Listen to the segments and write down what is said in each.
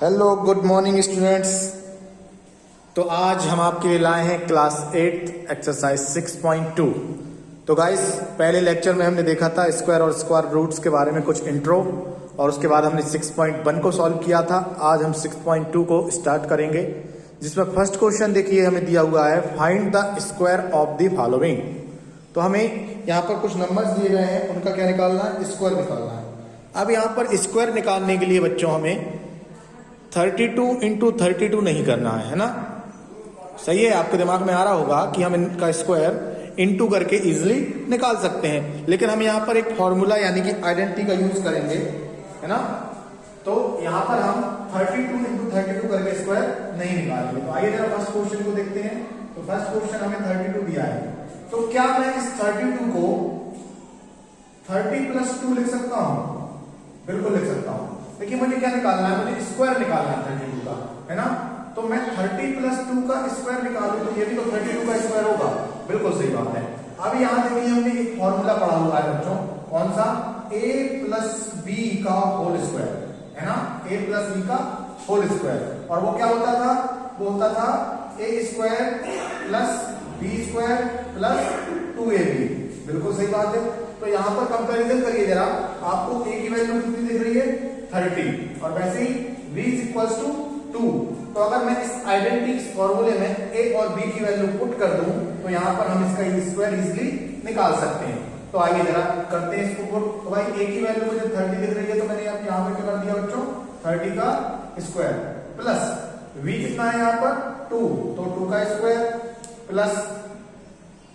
Hello good morning students. तो आज हम आपके लिए लाए हैं क्लास 8 एक्सरसाइज 6.2। तो गाइस पहले लेक्चर में हमने देखा था स्क्वायर और स्क्वायर रूट्स के बारे में कुछ इंट्रो, और उसके बाद हमने 6.1 को सॉल्व किया था। आज हम 6.2 को स्टार्ट करेंगे, जिसमें फर्स्ट क्वेश्चन देखिए हमें दिया हुआ है find the square of the following. तो हमें यहाँ पर कुछ नंबर्स दिए गए हैं, उनका क्या निकालना है, स्क्वायर निकालना है। अब यहाँ पर स्क्वायर निकालने के लिए बच्चों हमें 32 इंटू 32 नहीं करना है ना। सही है, आपके दिमाग में आ रहा होगा कि हम इनका स्क्वायर इंटू करके इजिली निकाल सकते हैं, लेकिन हम यहाँ पर एक फॉर्मूला यानी कि आइडेंटिटी का यूज करेंगे, है ना। तो यहाँ पर हम 32 इंटू 32 करके स्क्वायर नहीं निकालेंगे। तो आइए जरा फर्स्ट क्वेश्चन को देखते हैं। तो फर्स्ट क्वेश्चन हमें 32 दिया है, तो क्या मैं इस 32 को 30 प्लस 2 लिख सकता हूं? बिल्कुल लिख सकता हूं। देखिए मुझे क्या निकालना है, मुझे स्क्वायर निकालना है 32 का, है ना। तो मैं 30 प्लस 2 का स्क्वायर निकालूं तो ये भी तो 32 का स्क्वायर होगा। बिल्कुल सही बात है। अब यहाँ देखिए हमने एक फॉर्मूला पढ़ा हुआ है बच्चों, कौन सा, a प्लस बी का होल स्क्वायर, है ना, a प्लस बी का होल स्क्वायर। और वो क्या होता था, वो होता था a square plus B square plus 2ab। बिल्कुल सही बात है। तो यहाँ पर कंपैरिजन करिए जरा, आपको a की वैल्यू कितनी दिख रही है, 30, और वैसे ही v इज इक्वल्स टू 2। तो अगर मैं इस आइडेंटिटी इस फॉर्मूले में a और b की वैल्यू पुट कर दूं तो यहाँ पर हम इसका स्क्वायर इजीली निकाल सकते हैं। तो आइए जरा करते हैं इसको पुट। तो भाई a की वैल्यू मुझे 30 दिख रही है, तो मैंने यहाँ पे क्या कर दिया बच्चों, 30 का स्क्वायर प्लस v कितना है यहाँ पर 2, तो 2 का स्क्वायर प्लस,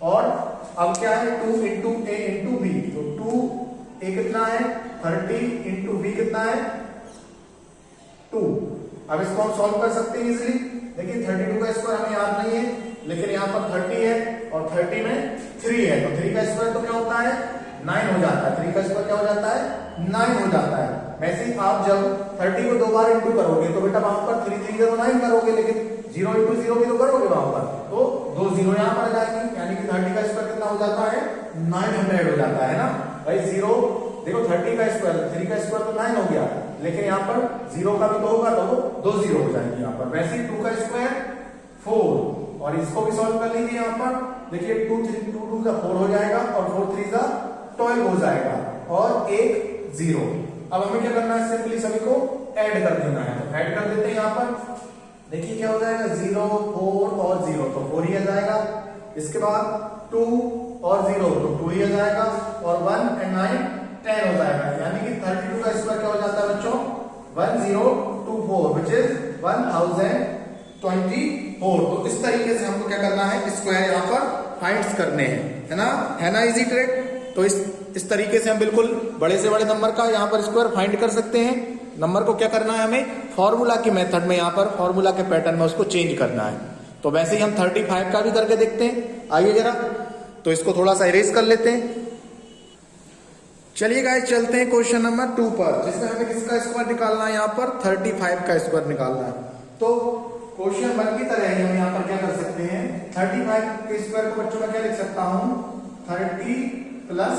और अब क्या है 2 इंटू a इंटू b, तो 2 a कितना है 30 इंटू b कितना है 2। अब इसको हम सॉल्व कर सकते हैं इजीली। देखिए 32 का स्क्वायर हमें याद नहीं है, लेकिन यहाँ पर 30 है और 30 में 3 है, तो 3 का स्क्वायर तो क्या होता है 9 हो जाता है। 3 का स्क्वायर क्या हो जाता है 9 हो जाता है। वैसे ही आप जब 30 को 2 बार इंटू करोगे तो बेटा वहां पर 3 3 0 9 करोगे, लेकिन 0 इंटू 0 भी तो करोगे वहां पर, तो 2 0 यहाँ पर आ जाएंगे, यानी कि 30 का स्क्वायर कितना हो जाता है 900 हो जाता है ना भाई। 0 देखो 30 का स्क्वायर, 3 का स्क्वायर तो 9 हो गया, लेकिन यहाँ पर 0 का भी तो होगा, तो 2 0 हो जाएंगे यहाँ पर। वैसे ही 2 का स्क्वायर 4, और इसको भी सॉल्व कर लीजिए। यहाँ पर देखिए 2 3 2 2 का 4 हो जाएगा, और 4 3 का 12 हो जाएगा, और एक 0। अब हमें क्या करना है, सिंपली सभी को ऐड कर देना है। तो ऐड कर देते हैं यहाँ पर, देखिए क्या हो जाएगा 0 4 और 0, तो 4 ही आ जाएगा। इसके बाद 2 और 0, तो 2 ही आ जाएगा, और 1 and 9 10 हो जाएगा। यानी कि 32 का स्क्वायर क्या हो जाता है बच्चों 1024, विच इज 1024। तो इस तरीके से हमको क्या करना है, स्क्वायर यहाँ पर फाइंड करने हैं, है ना इजी ट्रिक। तो इस तरीके से हम बिल्कुल बड़े से बड़े नंबर का यहाँ पर स्क्वायर फाइंड कर सकते हैं। नंबर को क्या करना है, हमें फॉर्मूला की मेथड में, यहाँ पर फॉर्मूला के पैटर्न में उसको चेंज करना है। तो वैसे ही हम 35 का भी करके देखते हैं। आइए जरा, तो इसको थोड़ा सा इरेज कर लेते हैं। चलिए गाइस चलते हैं क्वेश्चन नंबर 2 पर, जिसमें हमें किसका स्क्वायर निकालना है, यहाँ पर 35 का स्क्वायर निकालना है। तो क्वेश्चन 1 की तरह ही हम यहाँ पर क्या कर सकते हैं, 35 के स्क्वायर को बच्चों में क्या लिख सकता हूँ, 30 प्लस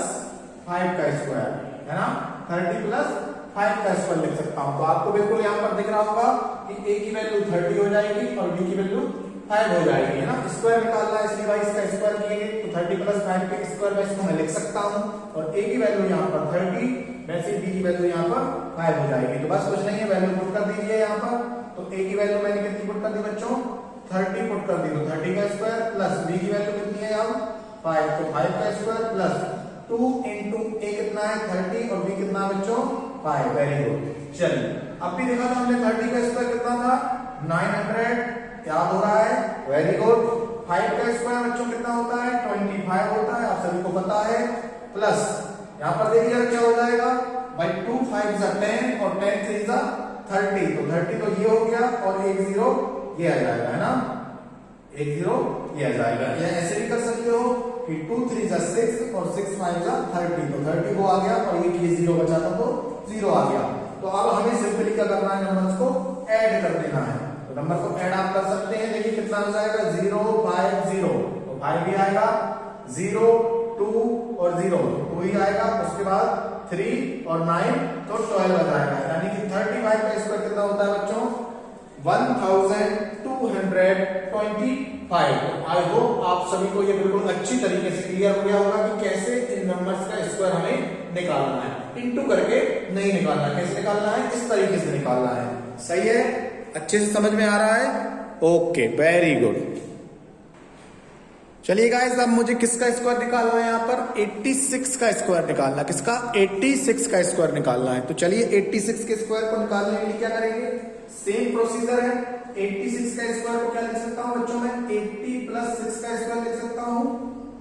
5 का स्क्वायर, है ना, 30 प्लस 5 का स्क्वायर लिख सकता हूँ। तो आपको बिल्कुल यहाँ पर दिख रहा होगा कि a की वैल्यू 30 हो जाएगी और b की वैल्यू 5 हो जाएगी, है ना। स्क्वायर निकालना है, इसलिए भाई इसका स्क्वायर किएंगे, तो 30 प्लस 5 के स्क्वायर में इसको मैं लिख सकता हूँ, और a की वैल्यू यहाँ पर 30, वैसे b की वैल्यू यहाँ पर 5 हो जाएगी। तो बस कुछ नहीं है, वैल्यू पुट कर दीजिए यहाँ पर। तो a की वैल्यू मैंने कितनी पुट कर दी बच्चों, 30 पुट कर दी, तो 30 का स्क्वायर प्लस b की वैल्यू कितनी है यहाँ 5, तो 5 का स्क्वायर प्लस 2 इंटू a कितना है 30 और b कितना बच्चों 5। Very good. चलिए अब भी देखा था हमने 30 का स्क्वायर कितना था 900, याद हो रहा है, वेरी गुड। 5 का स्क्वायर बच्चों कितना होता है 25 होता है, आप सभी को पता है, प्लस यहाँ पर देखिए क्या हो जाएगा भाई 2 5 10 और 10 3 30, तो 30 तो ये हो गया, और 1 0 ये आ जाएगा, है ना, 1 0 ये आ जाएगा। या ऐसे भी कर सकते हो कि 2 3 6 और 6 5 30, तो 30 वो आ गया, और एक ये 0 बचा था तो 0 आ गया। तो अब हमें सिंपली क्या करना है, नंबर्स को ऐड कर देना है। तो नंबर को ऐड आप कर सकते हैं। देखिए कितना हो जाएगा 0 5 0, तो 5 भी आएगा, 0 2 और 0 तो 2 ही आएगा, उसके बाद 3 और 9 तो 12 आ जाएगा। यानी कि 35 का स्क्वायर कितना होता है बच्चों 1225। आई होप आप सभी को ये बिल्कुल अच्छी तरीके से क्लियर हो गया होगा कि कैसे इन नंबर्स का स्क्वायर हमें निकालना है। इनटू करके नहीं निकालना, कैसे निकालना है, इस तरीके से निकालना है। सही है, अच्छे से समझ में आ रहा है? Okay, very good. चलिए गाइस, अब मुझे किसका स्क्वायर निकालना है? यहाँ पर 86 का स्क्वायर निकालना है। किसका? 86 का स्क्वायर निकालना है। तो चलिए 86 के स्क्वायर को निकालने के लिए क्या करेंगे? सेम प्रोसीजर है। 86 का स्क्वायर को क्या लिख सकता हूँ बच्चों? मैं 80 प्लस 6 का स्क्वायर लिख सकता हूँ।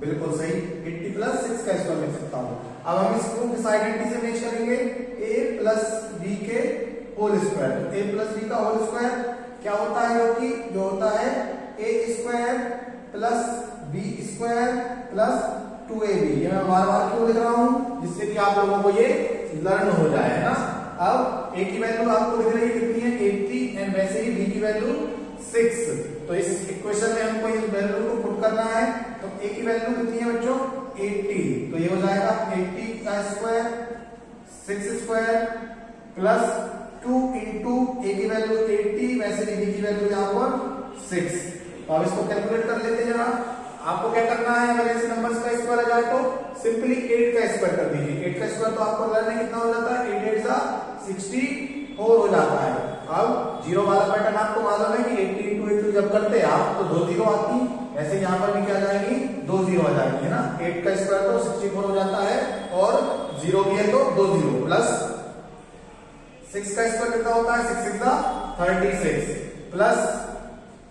बिल्कुल सही, 80 प्लस 6 का स्क्वायर लिख सकता हूँ। अब हम इसको किस आइडेंटिटी से मैच करेंगे? a प्लस बी के होल स्क्वायर। तो a प्लस बी का होल स्क्वायर क्या होता है? जो होता है a square plus B square plus 2ab। ये मैं बार बार क्यों लिख रहा हूं? जिससे कि आप लोगों को ये लर्न हो जाए, है ना। अब a की वैल्यू आपको दिख रही है कितनी है? 80, एंड वैसे ही b की वैल्यू 6। तो इस इक्वेशन में हमको इस वैल्यू को पुट करना है। तो a की वैल्यू कितनी है बच्चों? 80। तो ये हो जाएगा 80 का square 6 square plus 2 into a की वैल्यू 80, वैसे ही b की वैल्यू यहाँ पर 6। तो अब इसको कैलकुलेट कर लेते हैं जरा। आपको क्या करना है? अगर ऐसे नंबर्स का स्क्वायर आ जाए तो सिंपली 8 का स्क्वायर कर दीजिए। 8 का स्क्वायर तो आपको लर्न कितना हो जाता है? 8 8 जा 64 हो जाता है। अब जीरो वाला पैटर्न आपको मालूम है कि 80 इंटू 8 जब करते हैं आप तो 2 जीरो आती, वैसे यहाँ पर भी क्या आ जाएगी? 2 जीरो आ जाएगी, है ना। 8 का स्क्वायर तो 64 हो जाता है, और जीरो भी है तो 2 जीरो, प्लस 6 का स्क्वायर कितना होता है? 6 6 जा 36 प्लस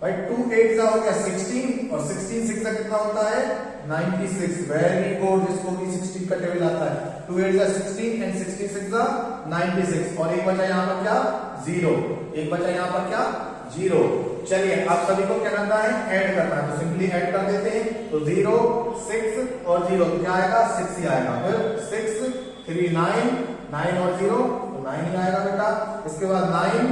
भाई 2 8 जा हो गया 16, और 16 6 का कितना होता है? 96। वेरी गुड, जिसको भी 16 का टेबल आता है। 2 8 जा 16 एंड 16 6 जा 96, और एक बचा यहाँ पर क्या? 0। एक बचा यहाँ पर क्या? 0। चलिए आप सभी को क्या करना है? ऐड करना है। तो सिंपली ऐड कर देते हैं। तो 0 6 और 0 तो क्या आएगा? 6 ही आएगा। फिर 6 3 9 9 और 0 तो 9 ही आएगा बेटा। इसके बाद 9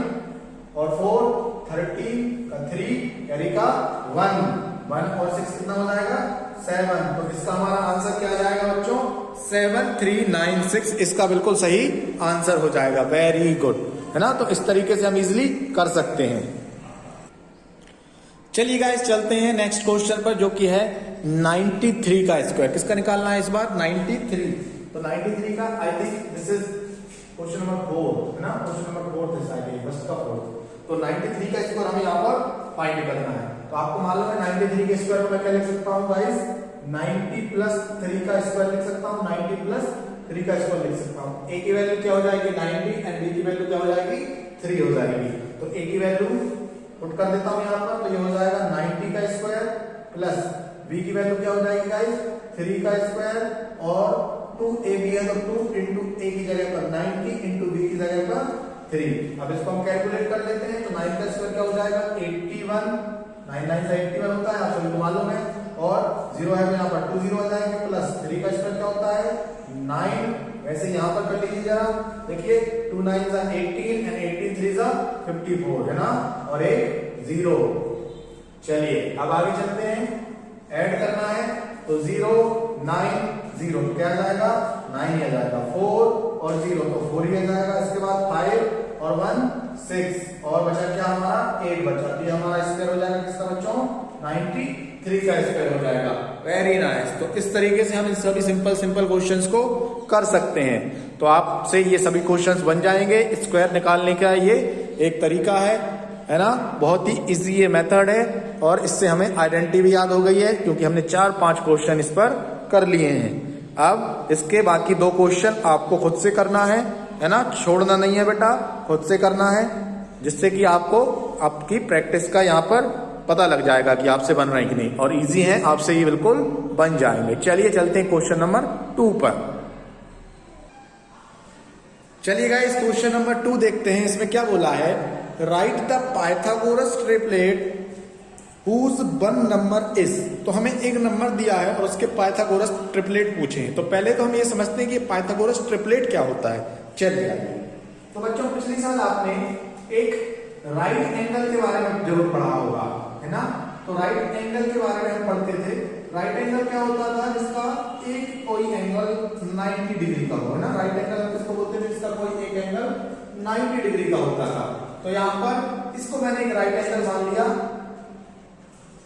और 4 13 का 3 कैरी का 1 और 6 कितना हो जाएगा? 7। तो इसका हमारा आंसर क्या आ जाएगा बच्चों? 7396 इसका बिल्कुल सही आंसर हो जाएगा। वेरी गुड, है ना। तो इस तरीके से हम इजिली कर सकते हैं। चलिए गाइस, चलते हैं नेक्स्ट क्वेश्चन पर, जो कि है 93 का स्क्वायर। किसका निकालना है इस बार? 93। तो 93 का I think this is question number 4, है ना। Question number 4 this I think first का 4। तो 93 का स्क्वायर हमें यहाँ पर फाइंड करना है। तो आपको मालूम है 93 के स्क्वायर को मैं क्या लिख सकता हूँ गाइस? 90 प्लस 3 का स्क्वायर लिख सकता हूँ। 90 प्लस 3 का स्क्वायर लिख सकता हूँ। a की वैल्यू क्या हो जाएगी? 90, एंड b की वैल्यू क्या हो जाएगी? 3 हो जाएगी। तो a की वैल्यू पुट कर देता हूँ यहाँ पर। तो ये हो जाएगा 90 का स्क्वायर प्लस b की वैल्यू क्या हो जाएगी गाइस? 3 का स्क्वायर, और 2ab है तो 2 इंटू a की जगह पर 90 इंटू b की जगह पर 3। अब इसको हम कैलकुलेट कर लेते हैं। तो 9 का स्क्वायर क्या हो जाएगा? 81। 9 9 से 81 होता है, आप सभी को मालूम है। और 0 है तो यहाँ पर 2 0 आ जाएंगे, प्लस 3 का स्क्वायर क्या होता है? 9। वैसे यहाँ पर कर लीजिए जरा, देखिए 2 9 जा 18 एंड 18 3 जा 54, है ना, और एक 0। चलिए अब आगे चलते हैं, ऐड करना है। तो 0 9 0 क्या आ जाएगा? 9 ही आ जाएगा। 4 और 0 तो 4 ही आ जाएगा। इसके बाद 5 और 1 6, और बचा क्या हमारा? 8 बचा। तो ये हमारा स्क्वायर हो जाएगा किसका बच्चों? 93 का स्क्वायर हो जाएगा। Very nice. तो इस तरीके से हम इन सभी सिंपल क्वेश्चंस को कर सकते हैं। तो आपसे ये सभी क्वेश्चंस बन जाएंगे। स्क्वायर निकालने का ये एक तरीका है ना। बहुत ही इजी ये मेथड है, और इससे हमें आइडेंटिटी भी याद हो गई है, क्योंकि हमने 4-5 क्वेश्चन इस पर कर लिए हैं। अब इसके बाकी 2 क्वेश्चन आपको खुद से करना है ना, छोड़ना नहीं है बेटा, खुद से करना है, जिससे कि आपको आपकी प्रैक्टिस का यहाँ पर पता लग जाएगा कि आपसे बन रहे हैं कि नहीं, और इजी है, आपसे ये बिल्कुल बन जाएंगे। चलिए चलते हैं क्वेश्चन नंबर 2 पर। चलिए गाइस, क्वेश्चन नंबर 2 देखते हैं। इसमें क्या बोला है? Right the Pythagoras triplet whose one number is. तो हमें एक नंबर दिया है और उसके पाइथागोरस ट्रिपलेट पूछे हैं। तो पहले तो हम ये समझते हैं कि पाइथागोरस ट्रिपलेट क्या होता है। चलिए, तो बच्चों पिछले साल आपने एक राइट एंगल के बारे में जरूर पढ़ा होगा, है ना। तो राइट एंगल के बारे में हम पढ़ते थे। राइट एंगल क्या होता था? जिसका एक कोई एंगल 90 डिग्री का हो, है ना। राइट एंगल हम किसको बोलते थे? जिसका कोई एक एंगल 90 डिग्री का होता था। तो यहाँ पर इसको मैंने एक राइट एंगल मान लिया,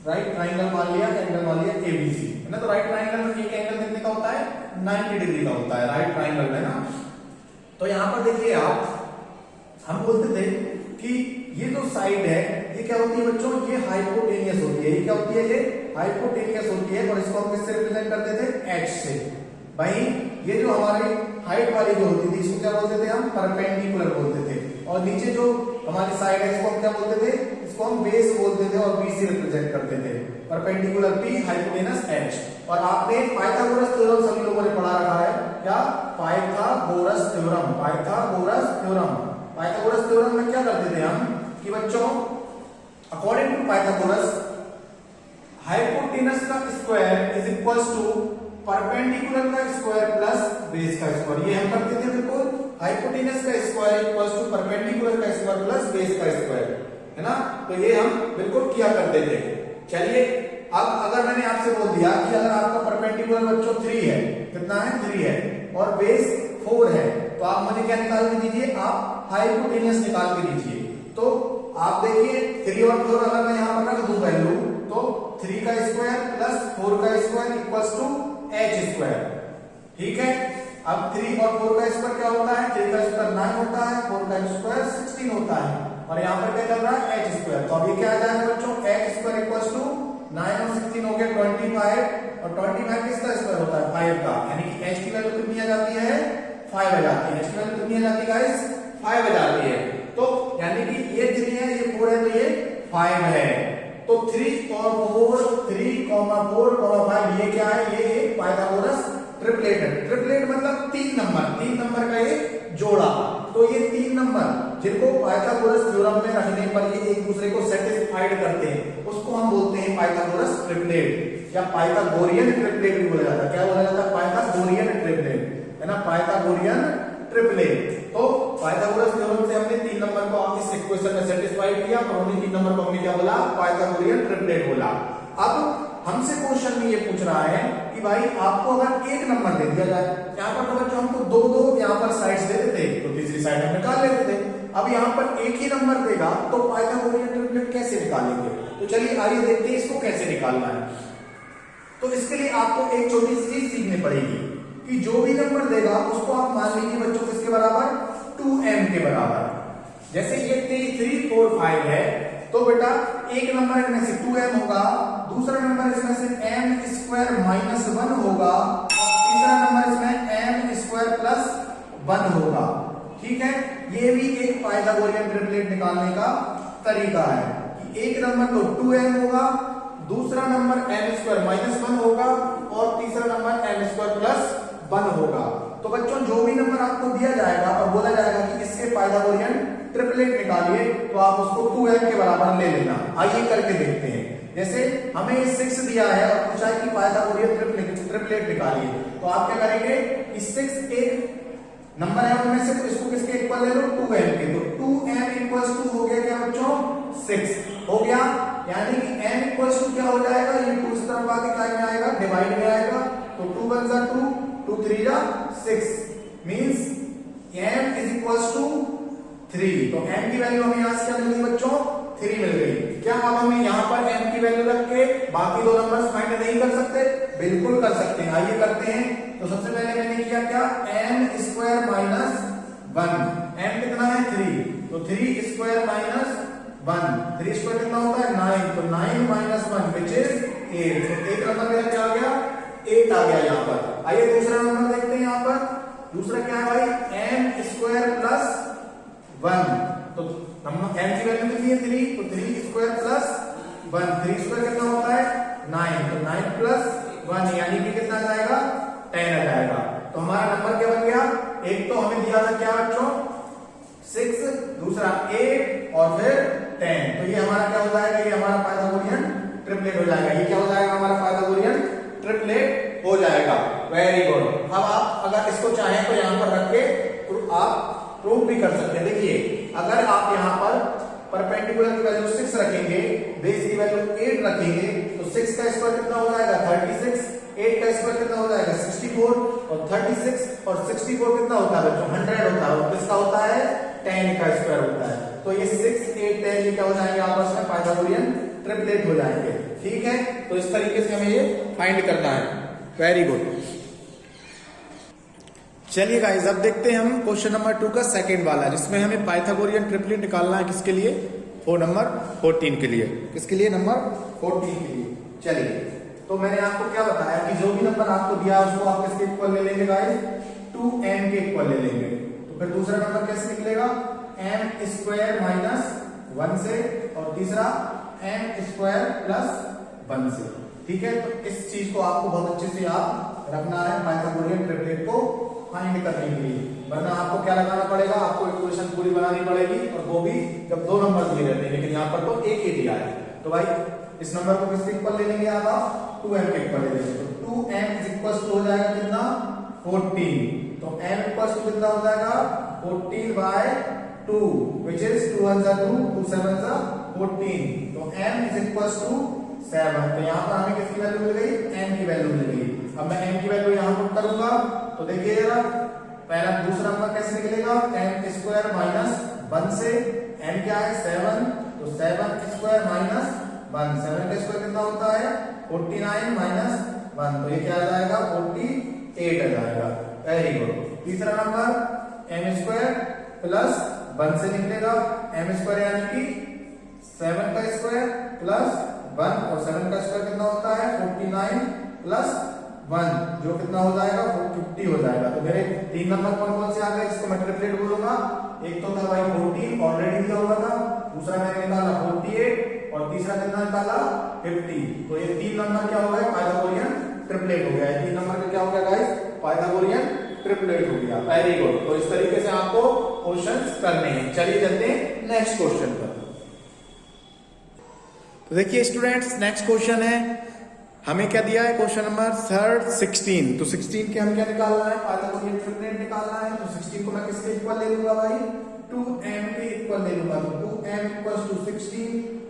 राइट ट्राइंगल मान लिया, एंगल मान लिया एबीसी है ना। तो राइट ट्राइंगल में एक एंगल कितने का होता है, 90 डिग्री का होता है राइट ट्राइंगल में ना। तो यहां पर देखिए आप, हम बोलते थे कि ये जो साइड है ये क्या होती है बच्चों, ये हाइपोटेनियस होती है। ये क्या होती है, ये हाइपोटेनियस होती है और इसको हम किससे रिप्रेजेंट करते थे, एच से। भाई ये जो हमारी हाइट वाली जो होती थी इसको क्या बोलते थे हम, परपेंडिकुलर बोलते थे। और नीचे जो हमारी साइड है इसको हम क्या बोलते थे, इसको हम बेस बोलते थे और बी से रिप्रेजेंट करते थे, परपेंडिकुलर पी हाइपोटेनस एच। और आपने पाइथागोरस थ्योरम सभी लोगों ने पढ़ा रखा है, क्या, Pythagoras theorem. Pythagoras theorem, Pythagoras theorem में क्या करते थे हम कि बच्चों, अकॉर्डिंग टू पाइथागोरस हाइपोटेनस का square is equal to perpendicular का स्क्वायर प्लस बेस का स्क्वायर। ये हम करते थे बिल्कुल, हाइपोटेनस का स्क्वायर इक्वल टू परपेंडिकुलर का स्क्वायर प्लस बेस का स्क्वायर, है ना। तो ये हम बिल्कुल किया करते थे। चलिए अब अगर मैंने आपसे बोल दिया कि अगर आपका परपेंडिकुलर बच्चों 3 है, कितना है, 3 है, और बेस 4 है, तो आप मुझे क्या निकाल के दीजिए, आप हाइपोटेनस निकाल के दीजिए। तो आप देखिए 3 और 4 अगर मैं यहां पर रख दूं वैल्यू, तो 3 का स्क्वायर प्लस 4 का square equals to H square, ठीक है। अब 3 और 4 का स्क्वायर क्या होता है, 3 का स्क्वायर 9 होता है, 4 का स्क्वायर 16 होता है, और यहाँ पर क्या चल रहा है, एच स्क्वायर। तो अभी क्या आ जाएगा बच्चों, एच स्क्वायर इक्वल्स टू 9 और 16 हो गया 25, और 25 किसका स्क्वायर होता है, 5 का। यानी कि एच की वैल्यू कितनी आ जाती है, 5 आ जाती है। एच की वैल्यू कितनी आ जाती है गाइस, 5 आ जाती है। तो यानी कि ये 3 है, ये 4 है, तो ये 5 है। तो 3 और 4, 3, 4, 5 ये क्या है, ये एक पाइथागोरस ट्रिपलेट है। ट्रिपलेट मतलब 3 नंबर का एक जोड़ा। तो ये 3 नंबर जिनको पाइथागोरस थ्योरम में रखने पर ये एक दूसरे को सेटिस्फाइड करते हैं, उसको हम बोलते हैं पाइथागोरस ट्रिपलेट, या पाइथागोरियन ट्रिपलेट भी बोला जाता है। क्या बोला जाता है, पाइथागोरियन ट्रिपलेट, है ना, पाइथागोरियन ट्रिपलेट। तो पाइथागोरस थ्योरम से हमने 3 नंबर को इस इक्वेशन में सेटिस्फाइड किया, और उन्हीं 3 नंबर को हमने क्या बोला, पाइथागोरियन ट्रिपलेट बोला। अब हमसे क्वेश्चन में ये पूछ रहा है कि भाई आपको अगर एक नंबर दे दिया जाए, यहाँ पर तो बच्चों हमको दो यहाँ पर साइड्स दे देते, तो तीसरी साइड हम निकाल लेते थे। अब यहाँ पर एक ही नंबर देगा तो पाइथागोरियन ट्रिपलेट कैसे निकालेंगे। तो चलिए आइए देखते हैं इसको कैसे निकालना है। तो इसके लिए आपको एक छोटी सी चीज सीखनी पड़ेगी कि जो भी नंबर देगा उसको आप मान लीजिए बच्चों किसके बराबर, 2m के बराबर। जैसे ये 3, 4, 5 है, तो बेटा एक नंबर इसमें से 2m होगा, दूसरा नंबर इसमें से m स्क्वायर माइनस 1 होगा, और तीसरा नंबर इसमें m स्क्वायर प्लस 1 होगा, ठीक है। ये भी एक पाइथागोरियन ट्रिपलेट निकालने का तरीका है कि एक नंबर तो 2m होगा, दूसरा नंबर m स्क्वायर माइनस 1 होगा, और तीसरा नंबर m स्क्वायर प्लस 1 होगा। तो बच्चों जो भी नंबर आपको दिया जाएगा और बोला जाएगा कि इसके पाइथागोरियन ट्रिपलेट निकालिए, तो आप उसको 2m के बराबर ले लेना। आइए करके देखते हैं। जैसे हमें 6 दिया है और पूछा है कि पाइथागोरियन ट्रिपलेट निकालिए, तो आप क्या करेंगे, इस 6 एक नंबर है उनमें से, तो इसको किसके इक्वल ले लो, 2m के। तो 2m इक्वल्स टू हो गया क्या बच्चों, 6 हो गया। यानी कि m इक्वल्स टू क्या हो जाएगा, ये 2 इस तरफ आके क्या में आएगा, डिवाइड में आएगा। तो 2 1 जा 2, 2 3 जा 6, means m is equals to 3। तो m की वैल्यू हमें यहां से क्या मिल गई बच्चों, 3 मिल गई। क्या अब हमें यहाँ पर m की वैल्यू रख के बाकी 2 नंबर्स फाइंड नहीं कर सकते, बिल्कुल कर सकते हैं। आइए करते हैं। तो सबसे पहले मैंने किया क्या, m स्क्वायर माइनस 1, m कितना है 3, तो 3 स्क्वायर माइनस 1, 3 स्क्वायर कितना होता है 9, तो 9 माइनस 1 विच इज 8। तो एक नंबर मेरा क्या आ गया, 8 आ गया यहाँ पर। आइए दूसरा नंबर देखते हैं। यहाँ पर दूसरा क्या है भाई, m स्क्वायर प्लस 1, तो नंबर m की वैल्यू कितनी है 3, तो 3 स्क्वायर प्लस 1, 3 स्क्वायर कितना होता है 9, तो 9 प्लस 1 यानी कि कितना आ जाएगा, 10 आ जाएगा। तो हमारा नंबर क्या बन गया, एक तो हमें दिया था क्या बच्चों 6, दूसरा 8 और फिर 10। तो ये हमारा क्या हो जाएगा, ये हमारा पाइथागोरियन ट्रिपलेट हो जाएगा। ये क्या हो जाएगा, हमारा पाइथागोरियन ट्रिपलेट हो जाएगा। Very good. अब आप अगर इसको चाहें तो यहाँ पर रख के आप प्रूव भी कर सकते हैं। देखिए अगर आप यहाँ पर परपेंडिकुलर की वैल्यू 6 रखेंगे, बेस की वैल्यू 8 रखेंगे, तो 6 का स्क्वायर कितना हो जाएगा 36, 8 का स्क्वायर कितना हो जाएगा 64, और 36 और 64 कितना होता है बच्चों 100 होता है। और किसका होता है 10 का स्क्वायर होता है। तो ये 6, 8, 10 ये क्या हो जाएंगे आपस में पाइथागोरियन ट्रिपलेट हो जाएंगे। ठीक है, तो इस तरीके से हमें ये फाइंड करना है। Very good. चलिए गाइस, अब देखते हैं हम क्वेश्चन नंबर 2 का सेकंड वाला, जिसमें हमें पाइथागोरियन ट्रिपलेट निकालना है। किसके लिए? फोर नंबर 14 के लिए। किसके लिए? नंबर 14 के लिए। चलिए, तो मैंने आपको क्या बताया कि जो भी नंबर आपको दिया उसको आप किसके इक्वल ले लेंगे गाइस? 2m के इक्वल ले लेंगे। तो फिर दूसरा नंबर कैसे निकलेगा? m स्क्वायर माइनस 1 से, और तीसरा m स्क्वायर प्लस 1 से। ठीक है, तो इस चीज को आपको बहुत अच्छे से याद रखना है पाइथागोरियन ट्रिपलेट को फाइंड करने के लिए, वरना आपको क्या लगाना पड़ेगा? आपको इक्वेशन पूरी बनानी पड़ेगी, और वो भी जब दो नंबर दिए रहते हैं, लेकिन यहाँ पर तो एक ही दिया है। तो भाई इस नंबर को किसके इक्वल ले लेंगे आप? 2m के इक्वल ले लेंगे। तो 2m इक्वल हो जाएगा कितना? 14। तो m इक्वल कितना हो जाएगा? 14/2 which is 2 1 2 2 7 14। तो m is equals to 7। तो यहाँ पर हमें किसकी वैल्यू मिल गई? m की वैल्यू मिल गई। अब मैं m की वैल्यू यहाँ पुट करूंगा, तो देखिए जरा, पहला दूसरा नंबर कैसे निकलेगा? m स्क्वायर माइनस 1 से, m क्या है? 7। तो 7 स्क्वायर माइनस 1, 7 का स्क्वायर कितना होता है? 49 माइनस 1, तो ये क्या आ जाएगा? 48 आ जाएगा। Very good. तीसरा नंबर m स्क्वायर प्लस 1 से निकलेगा, m स्क्वायर यानी कि 7 का स्क्वायर प्लस 1, और 7 का स्क्वायर कितना होता है? 49 प्लस 1, जो कितना हो जाएगा? 50 हो जाएगा। तो मेरे 3 नंबर कौन कौन से आ गए जिसको मैं ट्रिपलेट बोलूंगा? एक तो था भाई 40, ऑलरेडी दिया हुआ था, दूसरा मैंने निकाला 48, और तीसरा कितना निकाला? 50। तो ये 3 नंबर क्या हो गए? पाइथागोरियन ट्रिपलेट हो गया। 3 नंबर का क्या हो गया गाइस? पाइथागोरियन ट्रिपलेट हो गया। Very good. तो इस तरीके से आपको क्वेश्चंस करने हैं। चलिए चलते हैं नेक्स्ट क्वेश्चन पर। तो देखिए स्टूडेंट्स, नेक्स्ट क्वेश्चन है, हमें क्या दिया है? Question number 16। तो 16 के हमें क्या निकालना है? पाइथागोरियन ट्रिपलेट निकालना है। तो 16 को मैं किसके इक्वल ले लूंगा भाई? 2m के इक्वल ले लूंगा। तो 2m equals to 16,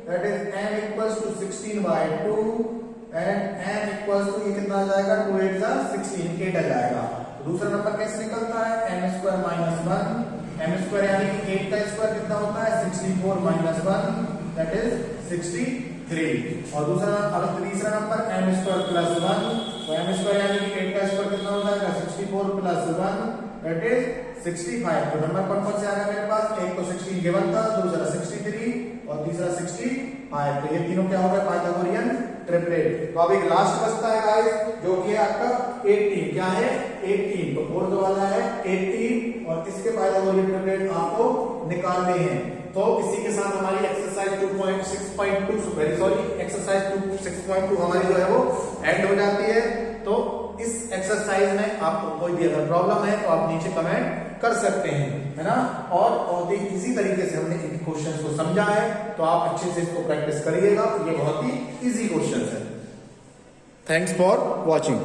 that is m equals to 16/2, and n equals to ये कितना आ जाएगा? 2 8 जा 16, 8 आ जाएगा। तो दूसरा नंबर कैसे निकलता है? m square minus 1, m square यानी कि 8 का स्क्वायर कितना होता है? 64 माइनस 1, दैट इज 63। और दूसरा अब तीसरा नंबर m स्क्वायर प्लस 1, तो m स्क्वायर यानी कि 8 का स्क्वायर कितना हो जाएगा? 64 प्लस 1, दैट इज 65। तो नंबर कौन कौन से आ गए मेरे पास? एक तो 16 गिवन था, दूसरा 63, और तीसरा 65। तो ये तीनों क्या हो गए? Pythagorean triplet. तो अब एक लास्ट बचता है गाइस, जो कि है आपका 18। क्या है? 18। तो फोर्थ वाला है 18, और इसके पाइथागोरियन ट्रिपलेट आपको निकालने हैं। तो इसी के साथ हमारी एक्सरसाइज 2.6.2 वेरी सॉरी एक्सरसाइज 2.6.2 हमारी जो है वो एंड हो जाती है। तो इस एक्सरसाइज में आपको कोई भी अगर प्रॉब्लम है तो आप नीचे कमेंट कर सकते हैं, है ना। और इसी तरीके से हमने इन क्वेश्चंस को समझा है, तो आप अच्छे से इसको प्रैक्टिस करिएगा। ये बहुत ही इजी क्वेश्चंस है। Thanks for watching.